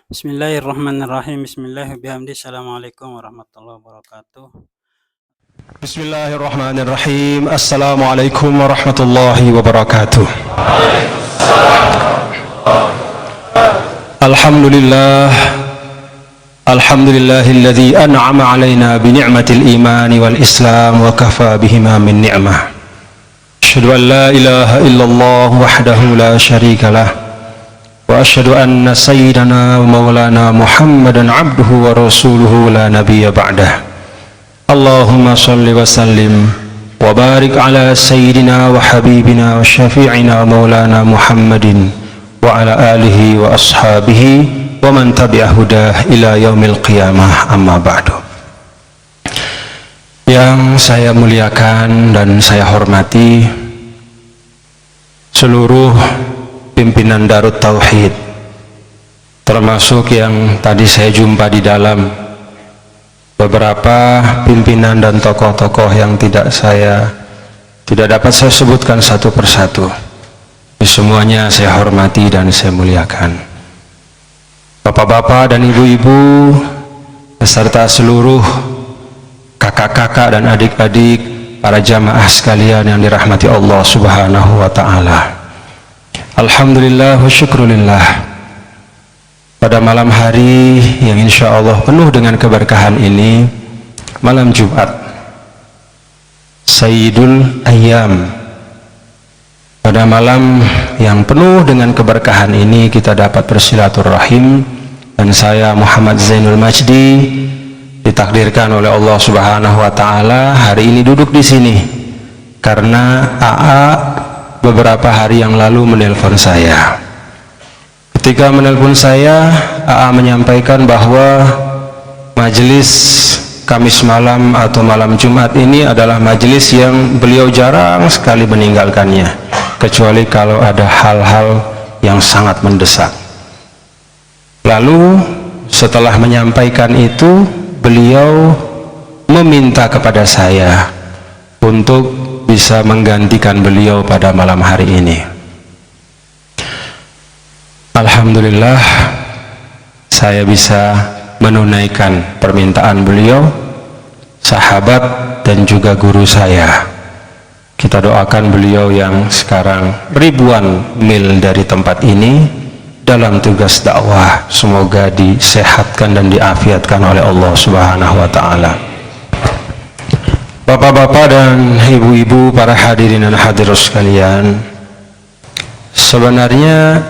Bismillahirrahmanirrahim. Bismillahirrahmanirrahim. Assalamualaikum warahmatullahi wabarakatuh. Bismillahirrahmanirrahim. Assalamualaikum warahmatullahi wabarakatuh. Alhamdulillah. Alhamdulillahilladzi an'ama alaina bi ni'matil imani wal islam wa kafa bihima min ni'mah. Asyhadu an la ilaha illallah wahdahu la syarikalah wa asyhadu anna sayyidana wa maulana Muhammadan abduhu wa rasuluhu la nabiyya ba'dah. Allahumma salli wa sallim wa barik ala sayyidina wa habibina wa syafi'ina wa maulana Muhammadin wa ala alihi wa ashabihi wa man tabi'ah hudah ila yaumil qiyamah, amma ba'du. Yang saya muliakan dan saya hormati seluruh pimpinan Darut Tauhid, termasuk yang tadi saya jumpa di dalam, beberapa pimpinan dan tokoh-tokoh yang tidak dapat saya sebutkan satu persatu. Semuanya saya hormati dan saya muliakan. Bapak-bapak dan ibu-ibu beserta seluruh kakak-kakak dan adik-adik, para jamaah sekalian yang dirahmati Allah Subhanahu wa taala. Alhamdulillah wa syukrulillah. Pada malam hari yang insya Allah penuh dengan keberkahan ini, malam Jumat, Sayyidul Ayyam. Pada malam yang penuh dengan keberkahan ini kita dapat bersilaturahim, dan saya Muhammad Zainul Majdi ditakdirkan oleh Allah Subhanahu wa taala hari ini duduk di sini karena AA beberapa hari yang lalu menelpon saya. Ketika menelpon saya, AA menyampaikan bahwa majelis Kamis malam atau malam Jumat ini adalah majelis yang beliau jarang sekali meninggalkannya, kecuali kalau ada hal-hal yang sangat mendesak. Lalu setelah menyampaikan itu, beliau meminta kepada saya untuk bisa menggantikan beliau pada malam hari ini. Alhamdulillah, saya bisa menunaikan permintaan beliau, sahabat dan juga guru saya. Kita doakan beliau yang sekarang ribuan mil dari tempat ini dalam tugas dakwah, semoga disehatkan dan diafiatkan oleh Allah Subhanahu wa taala. Bapak-bapak dan ibu-ibu, para hadirin dan hadirat sekalian, sebenarnya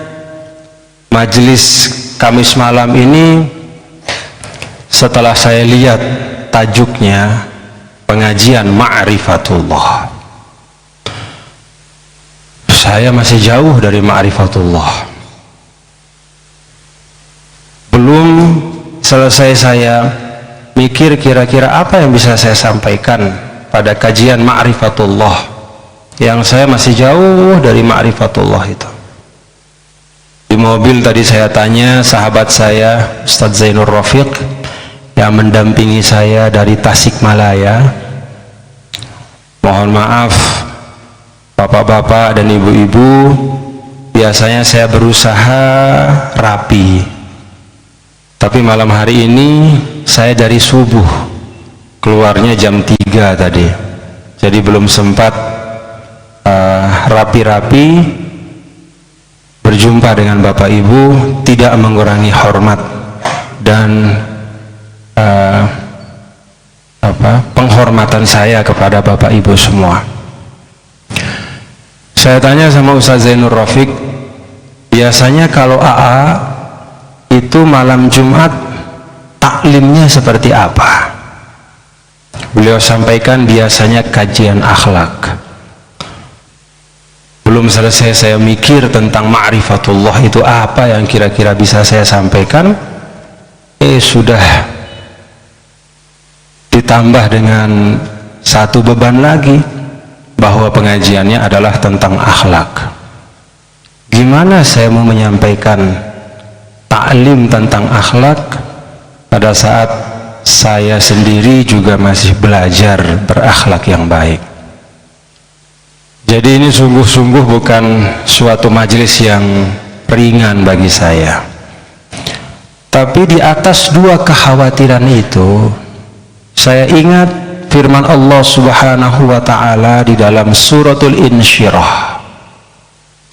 majelis Kamis malam ini, setelah saya lihat tajuknya pengajian Ma'rifatullah, saya masih jauh dari Ma'rifatullah. Belum selesai saya mikir kira-kira apa yang bisa saya sampaikan pada kajian Ma'rifatullah, yang saya masih jauh dari Ma'rifatullah itu. Di mobil tadi saya tanya sahabat saya Ustadz Zainur Rafiq yang mendampingi saya dari Tasikmalaya, mohon maaf bapak-bapak dan ibu-ibu, biasanya saya berusaha rapi, tapi malam hari ini saya dari subuh, keluarnya jam 3 tadi, jadi belum sempat rapi-rapi. Berjumpa dengan Bapak Ibu tidak mengurangi hormat dan penghormatan saya kepada Bapak Ibu semua. Saya tanya sama Ustaz Zainur Rafiq, biasanya kalau AA itu malam Jumat taklimnya seperti apa? Beliau sampaikan biasanya kajian akhlak. Belum selesai saya mikir tentang Ma'rifatullah itu apa yang kira-kira bisa saya sampaikan, sudah ditambah dengan satu beban lagi, bahwa pengajiannya adalah tentang akhlak. Gimana saya mau menyampaikan taklim tentang akhlak pada saat saya sendiri juga masih belajar berakhlak yang baik? Jadi ini sungguh-sungguh bukan suatu majelis yang ringan bagi saya. Tapi di atas dua kekhawatiran itu, saya ingat firman Allah Subhanahu wa ta'ala di dalam suratul Insyirah,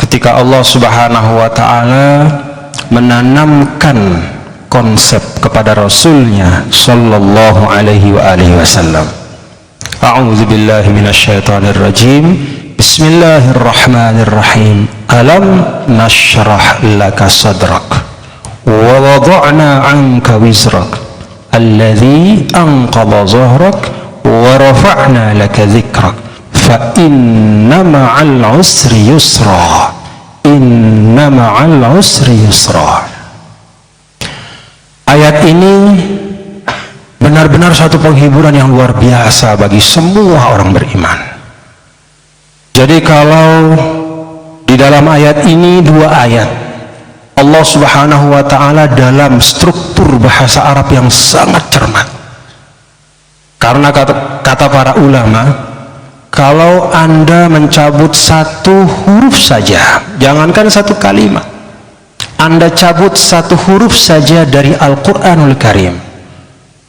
ketika Allah Subhanahu wa ta'ala menanamkan konsep kepada Rasulnya sallallahu alaihi wa alihi wasallam. A'udzu billahi minasyaitonir rajim. Bismillahirrahmanirrahim. Alam nashrah laka sadrak wa wada'na 'anka wizrak alladzi anqadha dhahrak wa rafa'na laka dzikrak fa inna ma'al 'usri yusra inna ma'al 'usri yusra. Ayat ini benar-benar suatu penghiburan yang luar biasa bagi semua orang beriman. Jadi kalau di dalam ayat ini dua ayat, Allah Subhanahu wa ta'ala dalam struktur bahasa Arab yang sangat cermat. Karena kata para ulama, kalau Anda mencabut satu huruf saja, jangankan satu kalimat, Anda cabut satu huruf saja dari Al-Quranul Karim,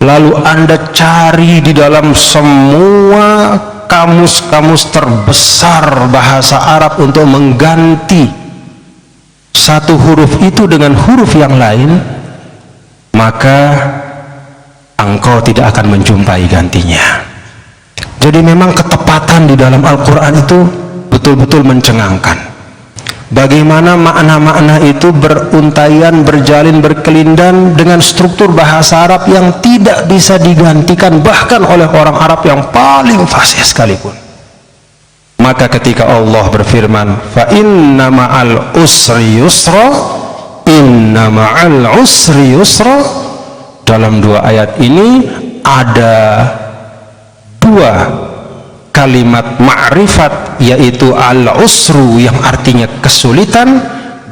lalu Anda cari di dalam semua kamus-kamus terbesar bahasa Arab untuk mengganti satu huruf itu dengan huruf yang lain, maka engkau tidak akan menjumpai gantinya. Jadi memang ketepatan di dalam Al-Quran itu betul-betul mencengangkan. Bagaimana makna-makna itu beruntaian, berjalin, berkelindan dengan struktur bahasa Arab yang tidak bisa digantikan bahkan oleh orang Arab yang paling fasih sekalipun. Maka ketika Allah berfirman, fa inna ma'al usri yusra, inna ma'al usri yusra, dalam dua ayat ini ada dua kalimat ma'rifat, yaitu al-usru yang artinya kesulitan,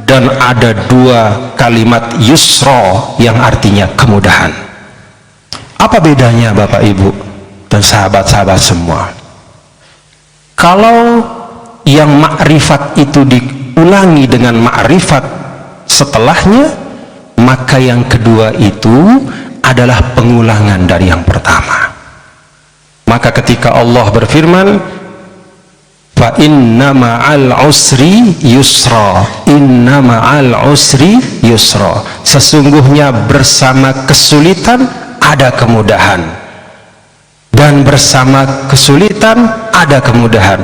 dan ada dua kalimat yusra yang artinya kemudahan. Apa bedanya Bapak Ibu dan sahabat-sahabat semua? Kalau yang ma'rifat itu diulangi dengan ma'rifat setelahnya, maka yang kedua itu adalah pengulangan dari yang pertama. Maka ketika Allah berfirman, fa inna ma'al usri yusra, inna ma'al usri yusra, sesungguhnya bersama kesulitan ada kemudahan, dan bersama kesulitan ada kemudahan.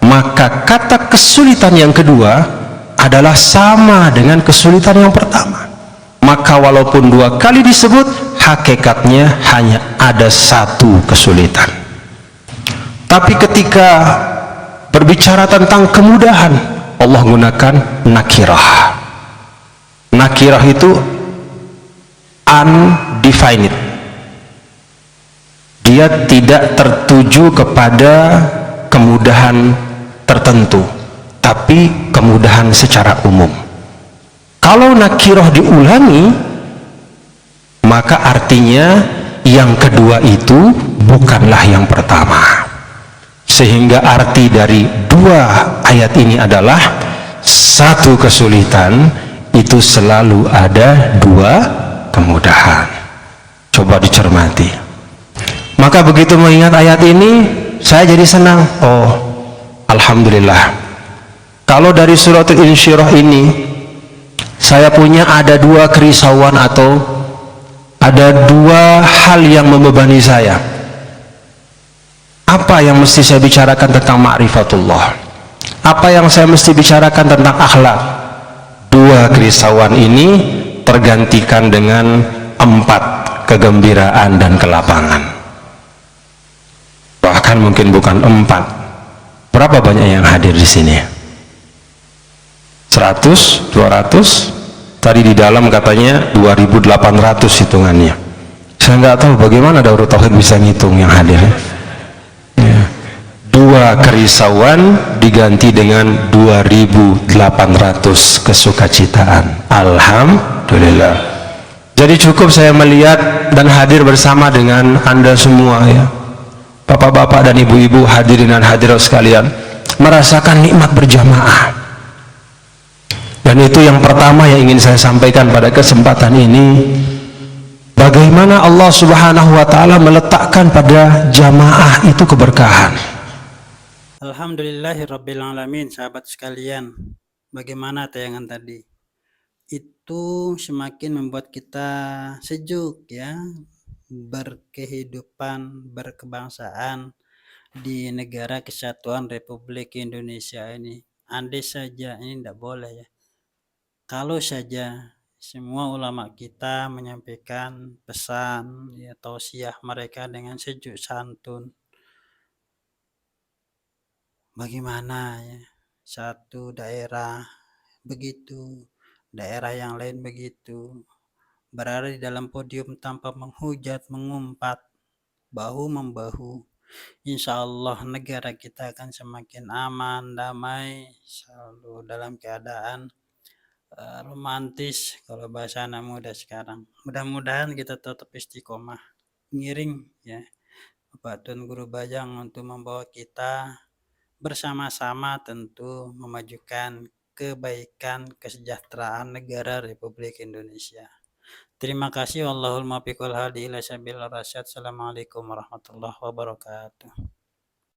Maka kata kesulitan yang kedua adalah sama dengan kesulitan yang pertama. Maka walaupun dua kali disebut, hakikatnya hanya ada satu kesulitan. Tapi ketika berbicara tentang kemudahan, Allah gunakan nakirah. Nakirah itu undefined, dia tidak tertuju kepada kemudahan tertentu, tapi kemudahan secara umum. Kalau nakirah diulangi, maka artinya yang kedua itu bukanlah yang pertama. Sehingga arti dari dua ayat ini adalah satu kesulitan itu selalu ada dua kemudahan. Coba dicermati. Maka begitu mengingat ayat ini, saya jadi senang. Oh, alhamdulillah. Kalau dari suratul Insyirah ini, saya punya ada dua kerisauan atau ada dua hal yang membebani saya. Apa yang mesti saya bicarakan tentang ma'rifatullah? Apa yang saya mesti bicarakan tentang akhlak? Dua kerisauan ini tergantikan dengan 4 kegembiraan dan kelapangan. Bahkan mungkin bukan 4. Berapa banyak yang hadir di sini? 100, 200? Tadi di dalam katanya 2.800 hitungannya. Saya nggak tahu bagaimana Daurul Tauhid bisa ngitung yang hadir. Ya. 2 kerisauan diganti dengan 2.800 kesukacitaan. Alhamdulillah. Jadi cukup saya melihat dan hadir bersama dengan Anda semua, ya, bapak-bapak dan ibu-ibu, hadirin dan hadirat sekalian, merasakan nikmat berjamaah. Dan itu yang pertama yang ingin saya sampaikan pada kesempatan ini. bagaimana Allah Subhanahu wa taala meletakkan pada jamaah itu keberkahan. Alhamdulillahirrabbilalamin, sahabat sekalian. Bagaimana tayangan tadi? Itu semakin membuat kita sejuk ya, berkehidupan, berkebangsaan di negara kesatuan Republik Indonesia ini. Andai saja ini tidak boleh ya. Kalau saja semua ulama kita menyampaikan pesan ya, tausiah mereka dengan sejuk santun. Bagaimana ya, satu daerah begitu, daerah yang lain begitu, berada di dalam podium tanpa menghujat, mengumpat, bahu-membahu. Insya Allah negara kita akan semakin aman, damai, selalu dalam keadaan romantis kalau bahasa anak muda sekarang. Mudah-mudahan kita tetap istiqomah, ngiring ya Bapak Tun Guru Bajang untuk membawa kita bersama-sama tentu memajukan kebaikan kesejahteraan negara Republik Indonesia. Terima kasih. Wallahul muwaffiq wal hadi ila sabil rasyad. Assalamualaikum warahmatullahi wabarakatuh.